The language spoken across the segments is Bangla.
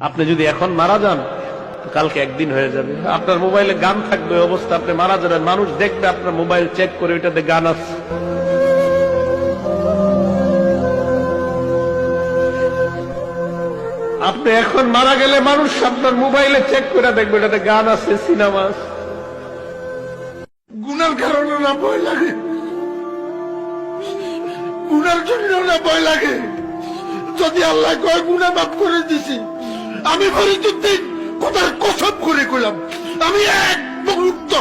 আপনি যদি এখন মারা যান তো কালকে একদিন হয়ে যাবে। আপনার মোবাইলে গান থাকবে, অবস্থা আপনি মারা যাবেন, মানুষ দেখবে আপনার মোবাইল চেক করে ওইটাতে গান আছে। আপনি এখন মারা গেলে মানুষ আপনার মোবাইলে চেক করে দেখবে এটাতে গান আছে, সিনেমা আছে। গুনার কারণে না ভয় লাগে, গুনার জন্য না ভয় লাগে। যদি আল্লাহ কয় গুনাহ মাফ করে দিছি, আমি ফরিদুদ্দিন কথার কসম করে কইলাম, আমি এক মুহূর্ত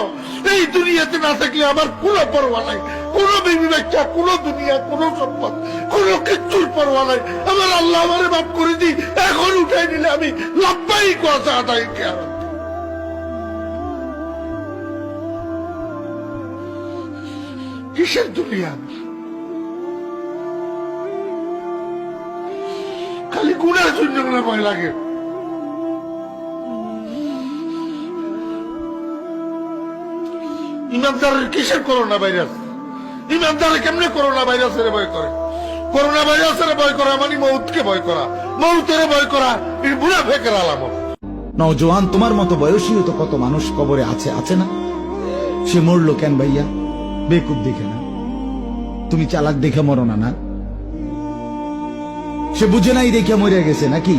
এই দুনিয়াতে না থাকলে আমার কোনো পরোয়া নাই, কোনো বিবি বাচ্চা, কোনো দুনিয়া, কোনো সম্পদ, কোনো কিচ্ছুর পরোয়া নাই। আমার আল্লাহ আমারে মাফ করে দি, এখন উঠাই নিলে আমি লাভবাই কথা আদায় কেন। কিসের দুনিয়া? খালি গুনার জন্য ভয় লাগে। ইমানদারের কিসের করোনা ভাইরাস? ইমানদারে কেমনে করোনা ভাইরাসের ভয় করে? করোনা ভাইরাসের ভয় করা মানে মৌতকে ভয় করা, মৌতের ভয় করা এই মুনাফিকের আলামত। নওজোয়ান, তোমার মতো বয়সীও তো কত মানুষ কবরে আছে, আছে না? সে মরলো কেন ভাইয়া? বেকুব দেখে না? তুমি চালাক দেখে মরো না? না, সে বুঝে নাই দেখে মরে গেছে নাকি?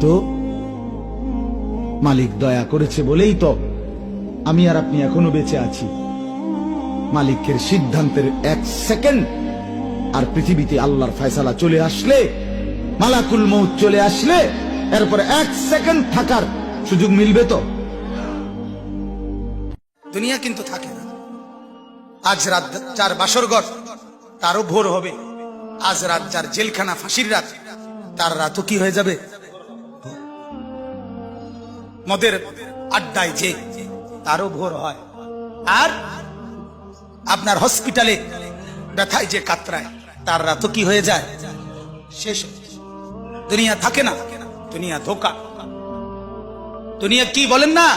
তো মালিক দয়া করেছে বলেই তো আমি আর আপনি এখনো বেঁচে আছি। মালিকের সিদ্ধান্তের এক সেকেন্ড আর পৃথিবীতে আল্লাহর ফয়সালা চলে আসলে, মালাকুল মউত চলে আসলে, এরপরে এক সেকেন্ড থাকার সুযোগ মিলবে তো? দুনিয়া কিন্তু থাকে না। আজ রাত যার বাসর ঘর তারও ভোর হবে, আজ রাত যার জেলখানা ফাঁসির রাত তার রাতও কি হয়ে যাবে? মদের আড্ডায় যে তারও ভোর হয়, আর আপনার হসপিটালে ব্যথায় যে কাতরায় তার রাতও কি হয়ে যায়? শেষ। দুনিয়া থাকে না, দুনিয়া ধোকা। দুনিয়া কি বলেন না,